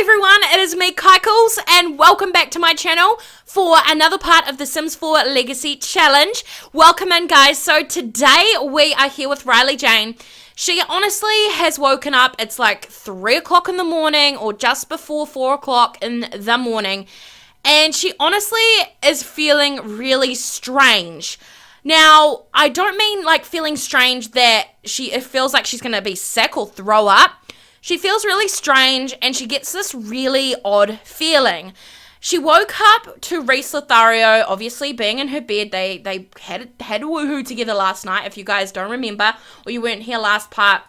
everyone, it is me, KyCoolz, and welcome back to my channel for another part of the Sims 4 Legacy Challenge. Welcome in, guys. So today we are here with Riley Jane. She honestly has woken up, it's like 3 o'clock in the morning or just before 4 o'clock in the morning, and she honestly is feeling really strange. Now, I don't mean like feeling strange that it feels like she's going to be sick or throw up. She feels really strange and she gets this really odd feeling. She woke up to Reese Lothario obviously being in her bed. They had a woohoo together last night. If you guys don't remember or you weren't here last part,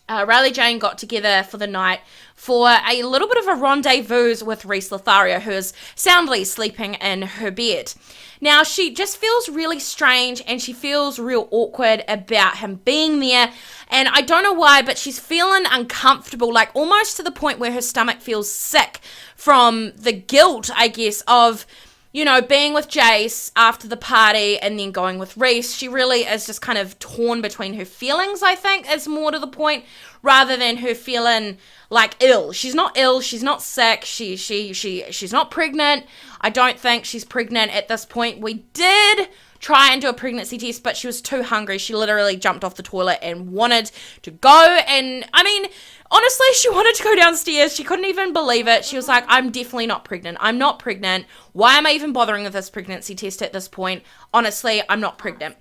Riley Jane got together for the night for a little bit of a rendezvous with Reese Lothario, who is soundly sleeping in her bed. Now, she just feels really strange and she feels real awkward about him being there. And I don't know why, but she's feeling uncomfortable, like almost to the point where her stomach feels sick from the guilt, I guess, of, you know, being with Jace after the party and then going with Reese. She really is just kind of torn between her feelings, I think, is more to the point, rather than her feeling like ill. She's not ill, she's not sick, she's not pregnant. I don't think she's pregnant at this point. We did try and do a pregnancy test, but she was too hungry. She literally jumped off the toilet and wanted to go. And I mean, honestly, she wanted to go downstairs. She couldn't even believe it. She was like, I'm definitely not pregnant. I'm not pregnant. Why am I even bothering with this pregnancy test at this point? Honestly, I'm not pregnant.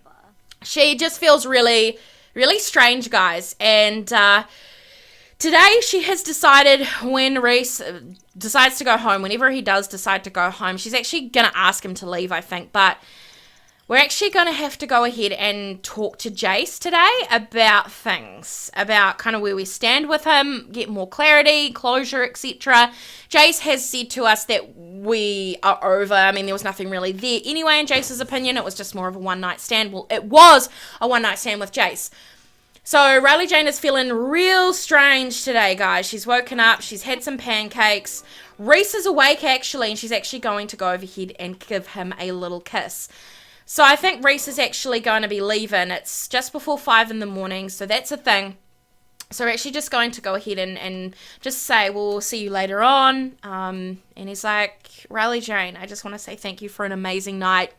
She just feels really, really strange, guys. And today she has decided, when Reese decides to go home, whenever he does decide to go home, she's actually going to ask him to leave, I think. But we're actually going to have to go ahead and talk to Jace today about things, about kind of where we stand with him, get more clarity, closure, etc. Jace has said to us that we are over. I mean, there was nothing really there anyway, in Jace's opinion. It was just more of a one-night stand. Well, it was a one-night stand with Jace. So Riley Jane is feeling real strange today, guys. She's woken up. She's had some pancakes. Reese is awake, actually, and she's actually going to go over ahead and give him a little kiss. So I think Reese is actually going to be leaving. It's just before 5 in the morning, so that's a thing. So we're actually just going to go ahead and just say, well, we'll see you later on. And he's like, Riley Jane, I just want to say thank you for an amazing night.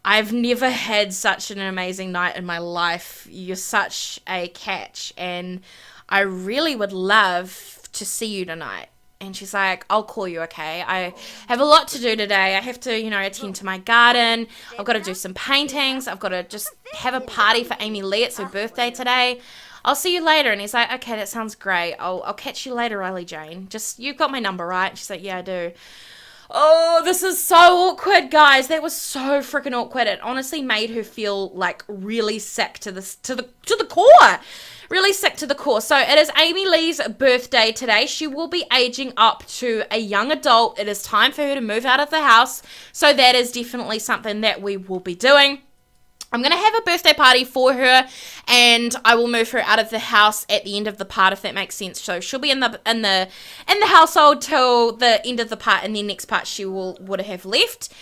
I've never had such an amazing night in my life. You're such a catch, and I really would love to see you tonight. And she's like, I'll call you, okay? I have a lot to do today. I have to, you know, attend to my garden. I've got to do some paintings. I've got to just have a party for Amy Lee. It's her birthday today. I'll see you later. And he's like, okay, that sounds great. I'll catch you later, Riley Jane. Just, you've got my number, right? She's like, yeah, I do. Oh, this is so awkward, guys. That was so freaking awkward. It honestly made her feel like really sick to the core. Really sick to the core. So it is Amy Lee's birthday today. She will be aging up to a young adult. It is time for her to move out of the house. So that is definitely something that we will be doing. I'm going to have a birthday party for her, and I will move her out of the house at the end of the part, if that makes sense. So she'll be in the household till the end of the part, and then next part she would have left.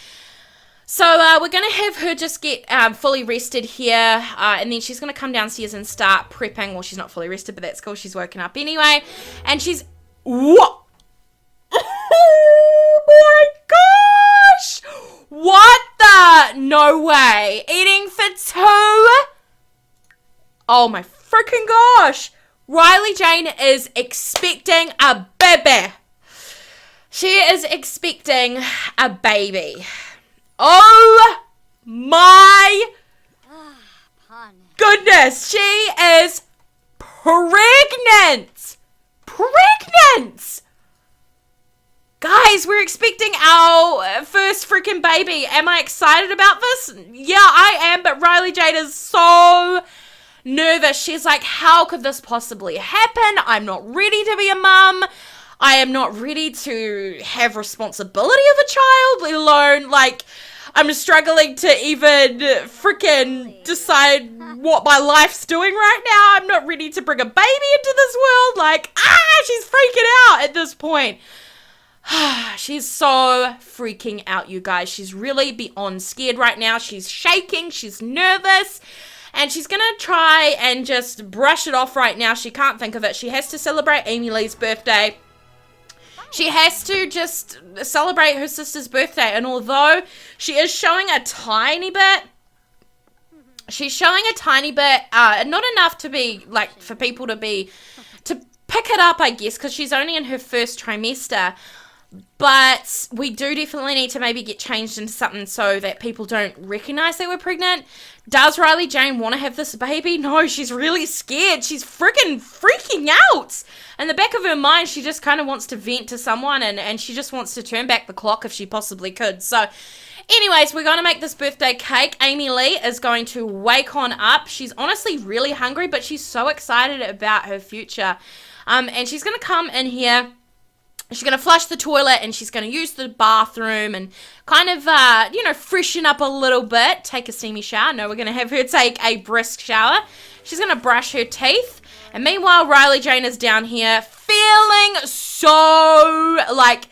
So we're going to have her just get fully rested here, and then she's going to come downstairs and start prepping. Well, she's not fully rested, but that's cool. She's woken up anyway, and she's... What? Oh my gosh! What the? No way. Eating for 2? Oh my freaking gosh. Riley Jane is expecting a baby. She is expecting a baby. Oh my goodness, she is pregnant. Pregnant. Guys, we're expecting our first freaking baby. Am I excited about this? Yeah, I am, but Riley Jane is so nervous. She's like, how could this possibly happen? I'm not ready to be a mum. I am not ready to have responsibility of a child, let alone, like, I'm struggling to even freaking decide what my life's doing right now. I'm not ready to bring a baby into this world. Like, she's freaking out at this point. She's so freaking out, you guys. She's really beyond scared right now. She's shaking. She's nervous. And she's going to try and just brush it off right now. She can't think of it. She has to celebrate Amy Lee's birthday. She has to just celebrate her sister's birthday, and although she is showing a tiny bit, not enough to be, like, for people to pick it up, I guess, because she's only in her first trimester. But we do definitely need to maybe get changed into something so that people don't recognize that we're pregnant. Does Riley Jane want to have this baby? No, she's really scared. She's freaking out. In the back of her mind, she just kind of wants to vent to someone, and she just wants to turn back the clock if she possibly could. So, anyways, we're going to make this birthday cake. Amy Lee is going to wake on up. She's honestly really hungry, but she's so excited about her future. And she's going to come in here. She's going to flush the toilet, and she's going to use the bathroom and kind of, freshen up a little bit, take a steamy shower. No, we're going to have her take a brisk shower. She's going to brush her teeth. And meanwhile, Riley Jane is down here feeling so, like,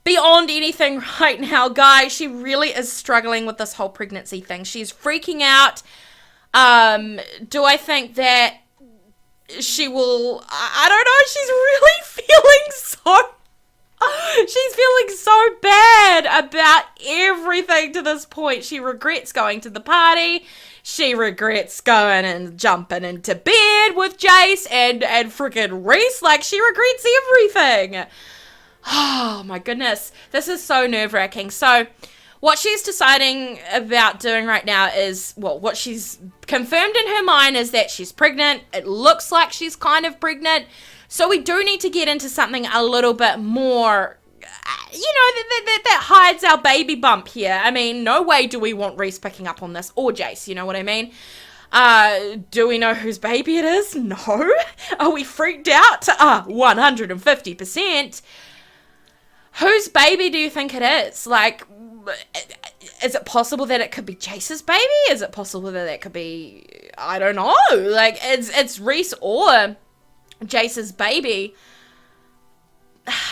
beyond anything right now, guys. She really is struggling with this whole pregnancy thing. She's freaking out. Do I think that she will, I don't know, she's really she's feeling so bad about everything to this point. She regrets going to the party. She regrets going and jumping into bed with Jace and freaking Reese. Like, she regrets everything. Oh my goodness. This is so nerve-wracking. So, what she's deciding about doing right now is, well, what she's confirmed in her mind is that she's pregnant. It looks like she's kind of pregnant. So we do need to get into something a little bit more, that hides our baby bump here. I mean, no way do we want Reese picking up on this, or Jace, you know what I mean? Do we know whose baby it is? No. Are we freaked out? 150%. Whose baby do you think it is? Like, is it possible that it could be Jace's baby? Is it possible that it could be, I don't know, like, it's Reese or Jace's baby?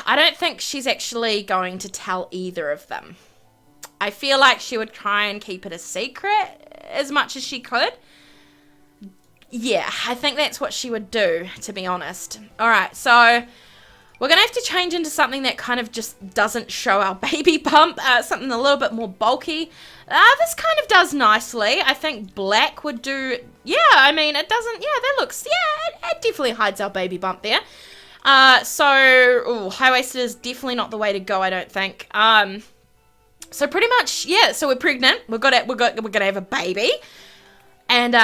I don't think she's actually going to tell either of them. I feel like she would try and keep it a secret as much as she could. Yeah, I think that's what she would do, to be honest. Alright, so we're going to have to change into something that kind of just doesn't show our baby bump, something a little bit more bulky. This kind of does nicely. I think black would do, I mean, it doesn't, that looks, it definitely hides our baby bump there. So high-waisted is definitely not the way to go, I don't think. So pretty much, so we're pregnant. We're gonna have a baby. And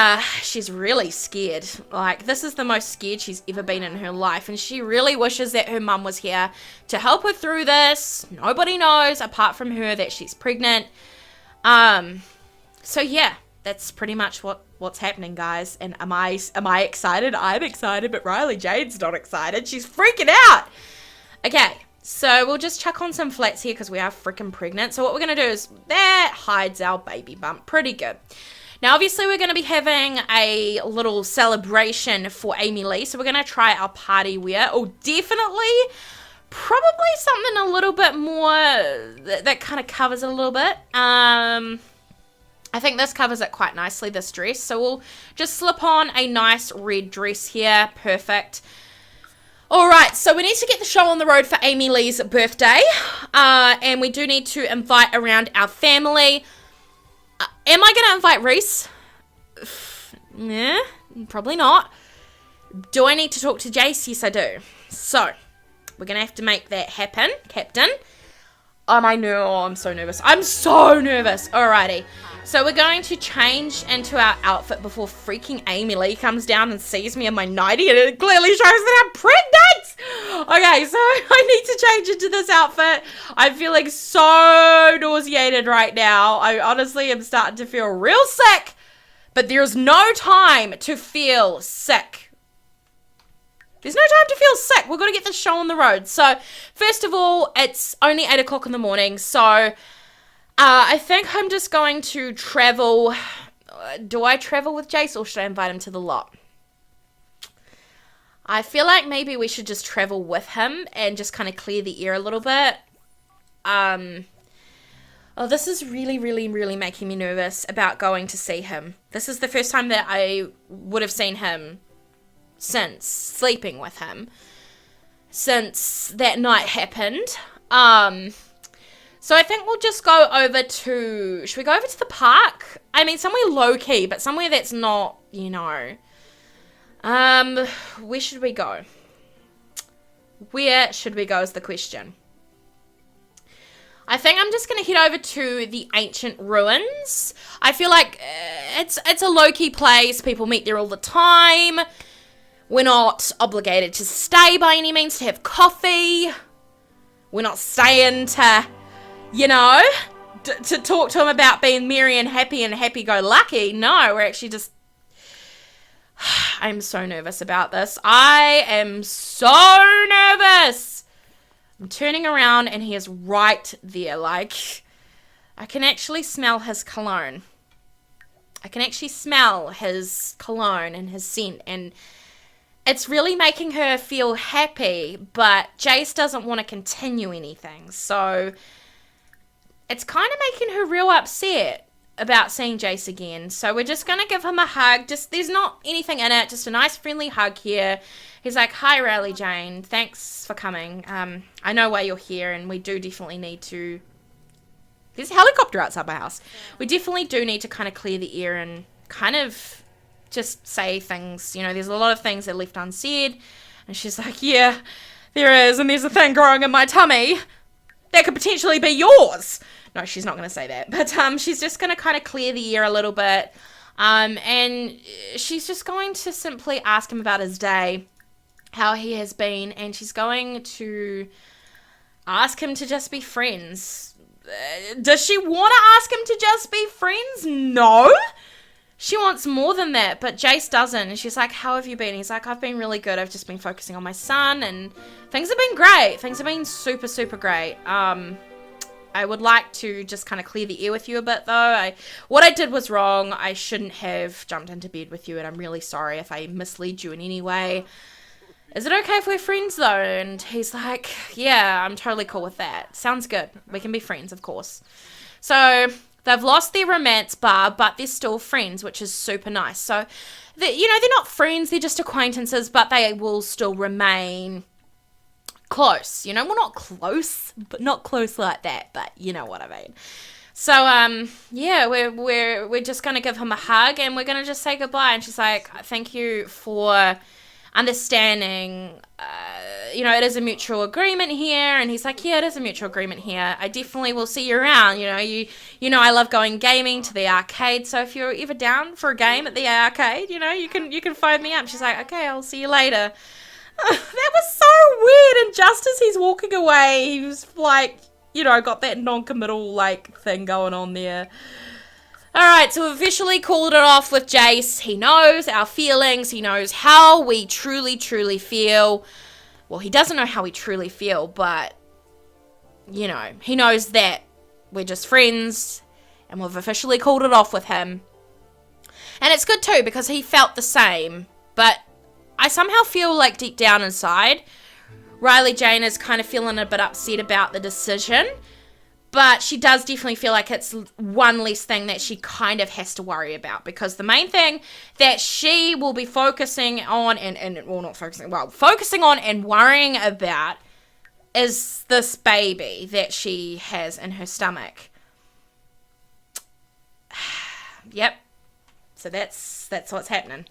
she's really scared. Like, this is the most scared she's ever been in her life. And she really wishes that her mum was here to help her through this. Nobody knows, apart from her, that she's pregnant. So yeah, that's pretty much what's happening, guys. And am I excited? I'm excited, but Riley Jane's not excited. She's freaking out. Okay, so we'll just chuck on some flats here because we are freaking pregnant. So what we're going to do is, that hides our baby bump pretty good. Now, obviously, we're going to be having a little celebration for Amy Lee, so we're going to try our party wear. Oh, definitely, probably something a little bit more that kind of covers it a little bit. I think this covers it quite nicely, this dress, so we'll just slip on a nice red dress here. Perfect. Alright, so we need to get the show on the road for Amy Lee's birthday, and we do need to invite around our family. Am I going to invite Reese? Nah, probably not. Do I need to talk to Jace? Yes, I do. So, we're going to have to make that happen, Captain. I'm so nervous. I'm so nervous. Alrighty. So, we're going to change into our outfit before freaking Amy Lee comes down and sees me in my nightie, and it clearly shows that I'm pregnant! Okay, so I need to change into this outfit. I'm feeling so nauseated right now. I honestly am starting to feel real sick, but there's no time to feel sick. There's no time to feel sick. We're going to get this show on the road. So, first of all, it's only 8 o'clock in the morning, so I think I'm just going to travel. Do I travel with Jace, or should I invite him to the lot? I feel like maybe we should just travel with him and just kind of clear the air a little bit. Oh, this is really, really, really making me nervous about going to see him. This is the first time that I would have seen him since sleeping with him. since that night happened. So I think we'll just go over to, should we go over to the park? I mean, somewhere low-key, but somewhere that's not, you know. Where should we go? Where should we go is the question. I think I'm just going to head over to the ancient ruins. I feel like it's a low-key place. People meet there all the time. We're not obligated to stay by any means to have coffee. We're not staying to, you know, to talk to him about being merry and happy-go-lucky. No, we're actually just... I'm so nervous about this. I am so nervous. I'm turning around and he is right there. Like, I can actually smell his cologne. I can actually smell his cologne and his scent. And it's really making her feel happy. But Jace doesn't want to continue anything. So it's kind of making her real upset about seeing Jace again. So we're just going to give him a hug. Just, there's not anything in it. Just a nice friendly hug here. He's like, hi, Riley Jane. Thanks for coming. I know why you're here, and we do definitely need to... There's a helicopter outside my house. We definitely do need to kind of clear the air and kind of just say things. You know, there's a lot of things that are left unsaid. And she's like, yeah, there is. And there's a thing growing in my tummy that could potentially be yours. No, she's not going to say that. But she's just going to kind of clear the air a little bit. And she's just going to simply ask him about his day, how he has been, and she's going to ask him to just be friends. Does she want to ask him to just be friends? No. She wants more than that, but Jace doesn't. And she's like, how have you been? He's like, I've been really good. I've just been focusing on my son, and things have been great. Things have been super, super great. I would like to just kind of clear the air with you a bit, though. What I did was wrong. I shouldn't have jumped into bed with you, and I'm really sorry if I misled you in any way. Is it okay if we're friends, though? And he's like, yeah, I'm totally cool with that. Sounds good. We can be friends, of course. So they've lost their romance bar, but they're still friends, which is super nice. So, they're not friends. They're just acquaintances, but they will still remain close. You know, we're not close, but not close like that. But you know what I mean. So, yeah, we're just going to give him a hug, and we're going to just say goodbye. And she's like, thank you for understanding, it is a mutual agreement here. And he's like, yeah, it is a mutual agreement here. I definitely will see you around. You know, I love going gaming to the arcade. So if you're ever down for a game at the arcade, you can phone me up. She's like, okay, I'll see you later. That was so weird. And just as he's walking away, he was like, got that non-committal thing going on there. Alright, so we've officially called it off with Jace. He knows our feelings. He knows how we truly, truly feel. Well, he doesn't know how we truly feel, but, he knows that we're just friends, and we've officially called it off with him. And it's good too, because he felt the same, but I somehow feel like deep down inside, Riley Jane is kind of feeling a bit upset about the decision. But she does definitely feel like it's one less thing that she kind of has to worry about. Because the main thing that she will be focusing on focusing on and worrying about is this baby that she has in her stomach. Yep. So that's what's happening.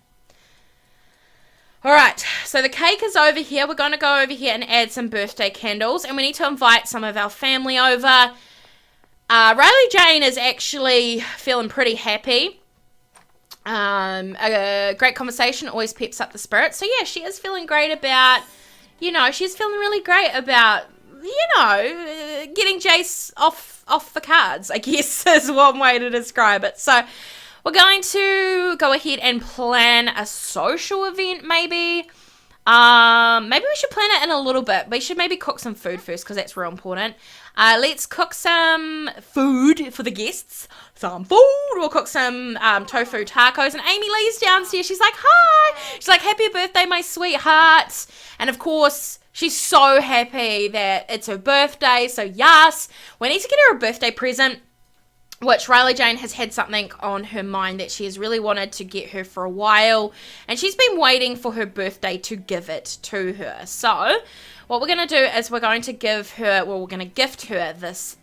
Alright, so the cake is over here. We're going to go over here and add some birthday candles. And we need to invite some of our family over. Riley Jane is actually feeling pretty happy. A great conversation always peps up the spirit. So yeah, she is feeling great about, she's feeling really great about, getting Jace off the cards, I guess is one way to describe it. So we're going to go ahead and plan a social event, maybe. Maybe we should plan it in a little bit. We should maybe cook some food first, because that's real important. Let's cook some food for the guests. Some food. We'll cook some tofu tacos. And Amy Lee's downstairs. She's like, hi. She's like, happy birthday, my sweetheart. And of course, she's so happy that it's her birthday. So yes, we need to get her a birthday present, which Riley Jane has had something on her mind that she has really wanted to get her for a while. And she's been waiting for her birthday to give it to her. So what we're going to do is we're going to give her, well, we're going to gift her this,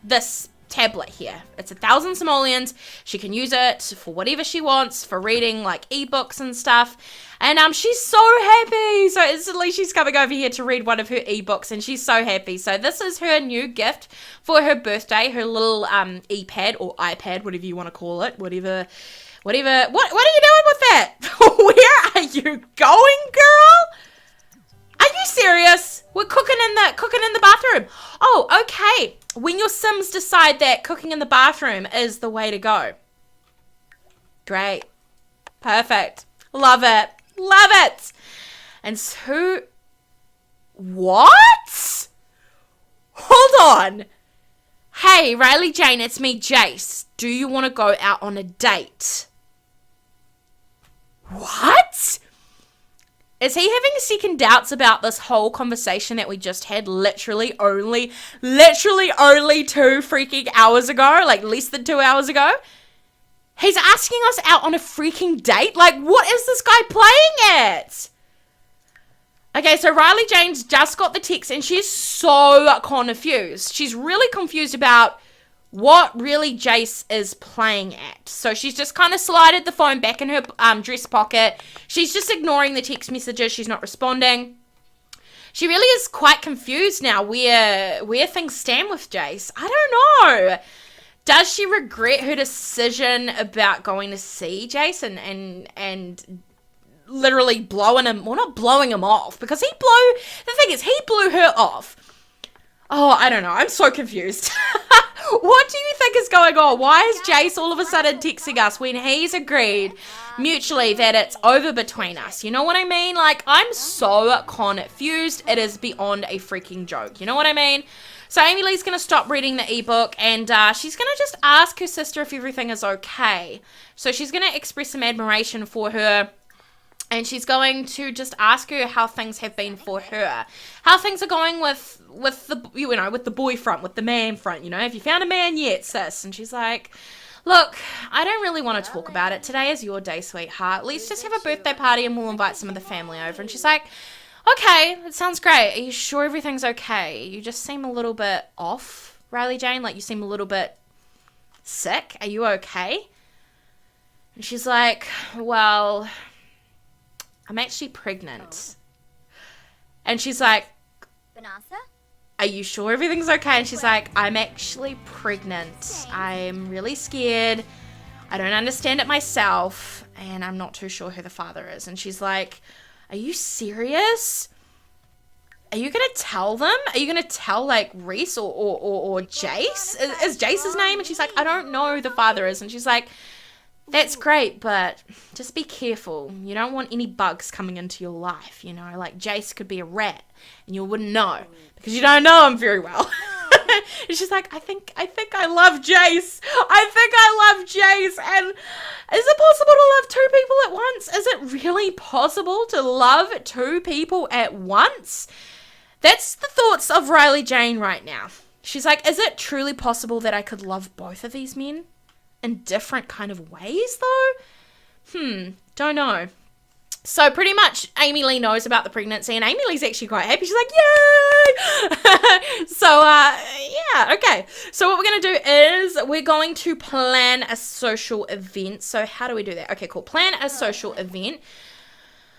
this tablet here. It's 1,000 simoleons. She can use it for whatever she wants, for reading like ebooks and stuff. And she's so happy. So instantly she's coming over here to read one of her ebooks, and she's so happy. So this is her new gift for her birthday, her little e-pad or iPad, whatever you want to call it, whatever. What are you doing with that? Where are you going, girl? Are you serious? We're cooking in the bathroom. Oh, okay. When your Sims decide that cooking in the bathroom is the way to go. Great. Perfect. Love it. Love it. And so, what? Hold on. Hey, Riley Jane, it's me, Jace. Do you want to go out on a date? What? Is he having second doubts about this whole conversation that we just had literally only 2 freaking hours ago? Like less than 2 hours ago? He's asking us out on a freaking date? Like, what is this guy playing at? Okay, so Riley Jane's just got the text and she's so confused. She's really confused about what really Jace is playing at. So she's just kind of slided the phone back in her dress pocket. She's just ignoring the text messages. She's not responding. She really is quite confused now where things stand with Jace. I don't know. Does she regret her decision about going to see Jace and literally blowing him, well, not blowing him off, because the thing is, he blew her off. Oh, I don't know. I'm so confused. What do you think is going on? Why is Jace all of a sudden texting us when he's agreed mutually that it's over between us? You know what I mean? Like, I'm so confused. It is beyond a freaking joke. You know what I mean? So Amy Lee's going to stop reading the ebook, and she's going to just ask her sister if everything is okay. So she's going to express some admiration for her. And she's going to just ask her how things have been for her. How things are going with the boy front, with the man front, have you found a man yet, sis? And she's like, look, I don't really want to talk about it. Today is your day, sweetheart. Let's just have a birthday party and we'll invite some of the family over. And she's like, okay, it sounds great. Are you sure everything's okay? You just seem a little bit off, Riley Jane. Like, you seem a little bit sick. Are you okay? And she's like, well, I'm actually pregnant. And she's like, are you sure everything's okay? And she's like, I'm actually pregnant. I'm really scared. I don't understand it myself. And I'm not too sure who the father is. And she's like, are you serious? Are you going to tell them? Are you going to tell, like, Reese or Jace? Is Jace his name? And she's like, I don't know who the father is. And she's like, that's great, but just be careful. You don't want any bugs coming into your life, like Jace could be a rat and you wouldn't know because you don't know him very well. And she's like, I think I love Jace. I think I love Jace. And is it possible to love 2 people at once? Is it really possible to love 2 people at once? That's the thoughts of Riley Jane right now. She's like, is it truly possible that I could love both of these men? In different kind of ways, though? Don't know. So pretty much Amy Lee knows about the pregnancy, and Amy Lee's actually quite happy. She's like, yay! So, yeah, okay. So what we're going to do is we're going to plan a social event. So how do we do that? Okay, cool. Plan a social event.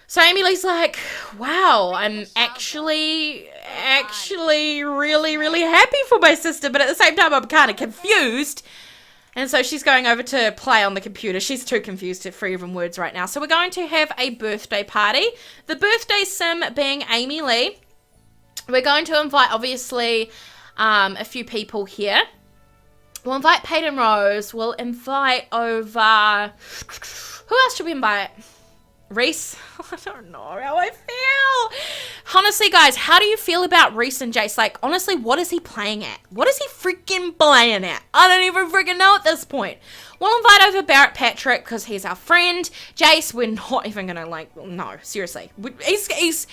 So Amy Lee's like, wow, I'm actually really, really happy for my sister, but at the same time, I'm kind of confused. And so she's going over to play on the computer. She's too confused for even words right now. So we're going to have a birthday party. The birthday sim being Amy Lee. We're going to invite, obviously, a few people here. We'll invite Peyton Rose. We'll invite over... Who else should we invite? Reese? I don't know how I feel. Honestly, guys, how do you feel about Reese and Jace? Like, honestly, what is he playing at? What is he freaking playing at? I don't even freaking know at this point. We'll invite over Barrett Patrick because he's our friend. Jace, we're not even going to, no, seriously. He's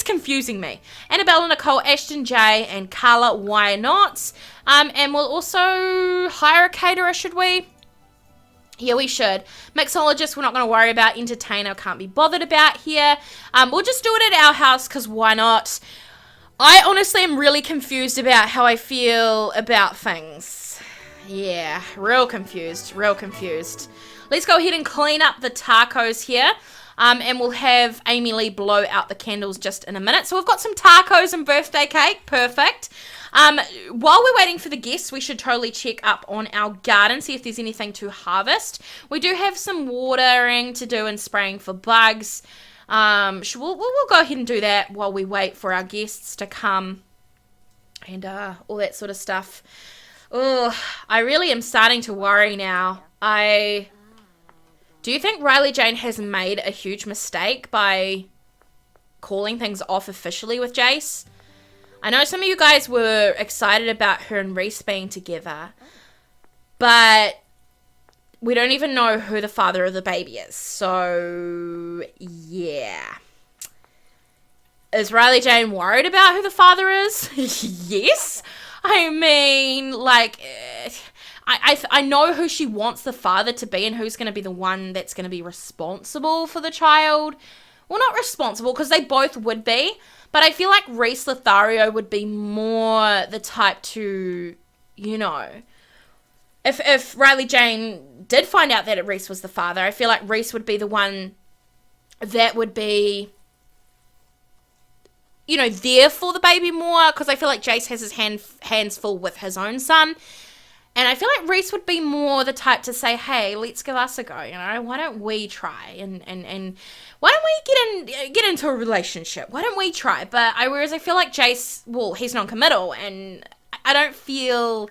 confusing me. Annabelle, Nicole, Ashton, Jay, and Carla, why not? And we'll also hire a caterer, should we? Yeah, we should. Mixologist, we're not going to worry about. Entertainer, can't be bothered about here. We'll just do it at our house because why not? I honestly am really confused about how I feel about things. Yeah, real confused, real confused. Let's go ahead and clean up the tacos here. And we'll have Amy Lee blow out the candles just in a minute. So we've got some tacos and birthday cake. Perfect. While we're waiting for the guests, we should totally check up on our garden, see if there's anything to harvest. We do have some watering to do and spraying for bugs. We'll go ahead and do that while we wait for our guests to come and all that sort of stuff. Oh, I really am starting to worry now. Do you think Riley Jane has made a huge mistake by calling things off officially with Jace? I know some of you guys were excited about her and Reese being together, but we don't even know who the father of the baby is. So, yeah. Is Riley Jane worried about who the father is? Yes. I mean, like, I know who she wants the father to be and who's going to be the one that's going to be responsible for the child. Well, not responsible, because they both would be. But I feel like Reese Lothario would be more the type to, you know, if Riley Jane did find out that Reese was the father, I feel like Reese would be the one that would be, you know, there for the baby more, because I feel like Jace has his hands full with his own son. And I feel like Reese would be more the type to say, hey, let's give us a go, you know, why don't we try? And why don't we get into a relationship? Why don't we try? But whereas I feel like Jace, well, he's non-committal, and I don't feel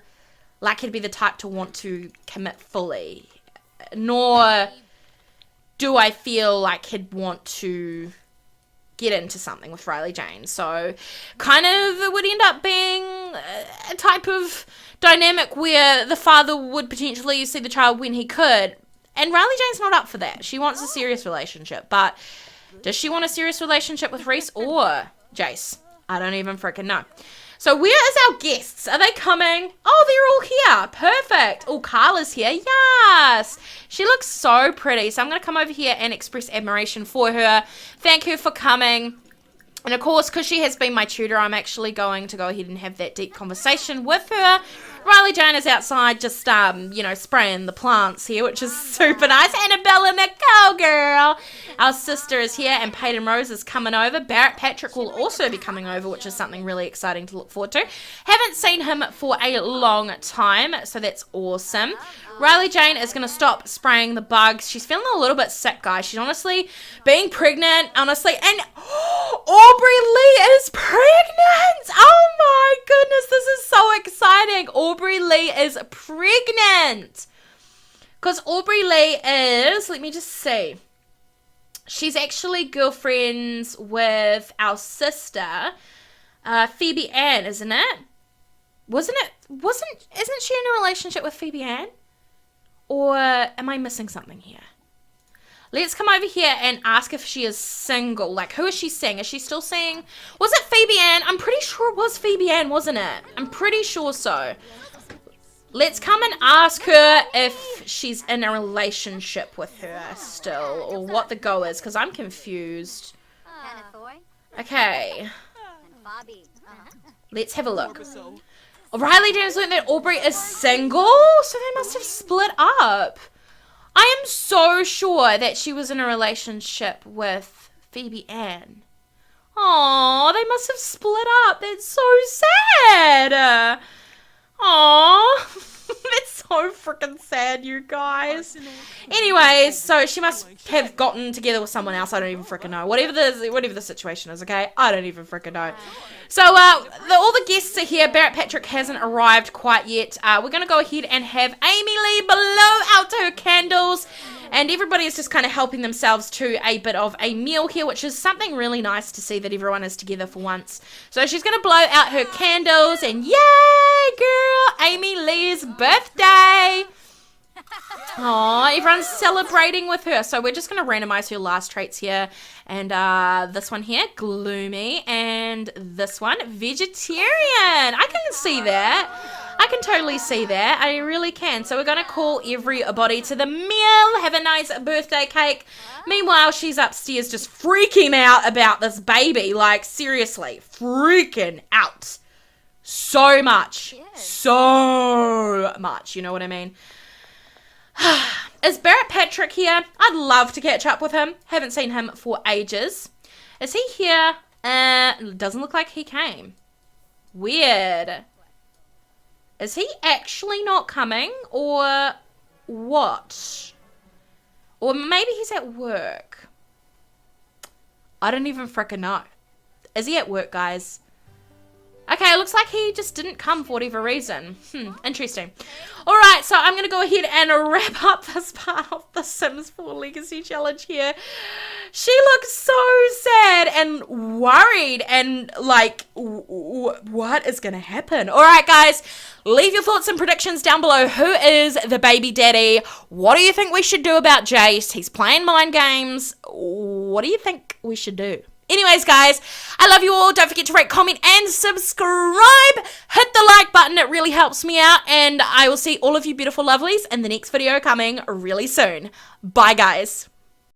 like he'd be the type to want to commit fully. Nor do I feel like he'd want to get into something with Riley Jane. So kind of it would end up being a type of dynamic where the father would potentially see the child when he could. And Riley Jane's not up for that. She wants a serious relationship. But does she want a serious relationship with Reese or Jace? I don't even freaking know. So where is our guests? Are they coming? Oh, they're all here. Perfect. Oh, Carla's here. Yes. She looks so pretty. So I'm going to come over here and express admiration for her. Thank her for coming. And of course, because she has been my tutor, I'm actually going to go ahead and have that deep conversation with her. Riley Jane is outside just, you know, spraying the plants here, which is super nice. Annabella Nicole, girl. Our sister is here, and Peyton Rose is coming over. Barrett Patrick will also be coming over, which is something really exciting to look forward to. Haven't seen him for a long time, so that's awesome. Riley Jane is going to stop spraying the bugs. She's feeling a little bit sick, guys. She's honestly being pregnant, honestly. And Aubrey Lee is pregnant. Oh my goodness, this is so exciting. Aubrey Lee is pregnant. Because Aubrey Lee is, let me just see. She's actually girlfriends with our sister, Phoebe Ann, isn't it? Isn't she in a relationship with Phoebe Ann? Or am I missing something here? Let's come over here and ask if she is single. Like, who is she seeing? Is she still seeing? Was it Phoebe Ann? I'm pretty sure it was Phoebe Ann, wasn't it? I'm pretty sure so. Let's come and ask her if she's in a relationship with her still, or what the go is, because I'm confused. Okay. Let's have a look. Riley James learned that Aubrey is single, so they must have split up. I am so sure that she was in a relationship with Phoebe Ann. Aww, they must have split up. That's so sad. Aww. That's so freaking sad, you guys. Anyways, so she must have gotten together with someone else. I don't even freaking know. Whatever the situation is, okay? I don't even freaking know. So, all the guests are here. Barrett Patrick hasn't arrived quite yet. We're going to go ahead and have Amy Lee blow out her candles. And everybody is just kind of helping themselves to a bit of a meal here, which is something really nice to see that everyone is together for once. So she's going to blow out her candles, and yay, girl, Amy Lee's birthday. Aw, everyone's celebrating with her. So we're just going to randomize her last traits here. And this one here, gloomy, and this one, vegetarian. I can see that. I can totally see that. I really can. So we're going to call everybody to the meal. Have a nice birthday cake. Meanwhile, she's upstairs just freaking out about this baby. Like, seriously, freaking out. So much. So much. You know what I mean? Is Barrett Patrick here? I'd love to catch up with him. Haven't seen him for ages. Is he here? Doesn't look like he came. Weird. Is he actually not coming, or what? Or maybe he's at work. I don't even frickin' know. Is he at work, guys? Okay, it looks like he just didn't come for whatever reason. Interesting. Alright, so I'm going to go ahead and wrap up this part of the Sims 4 Legacy Challenge here. She looks so sad and worried and like, what is going to happen? Alright, guys, leave your thoughts and predictions down below. Who is the baby daddy? What do you think we should do about Jace? He's playing mind games. What do you think we should do? Anyways, guys, I love you all. Don't forget to rate, comment, and subscribe. Hit the like button. It really helps me out. And I will see all of you beautiful lovelies in the next video coming really soon. Bye, guys.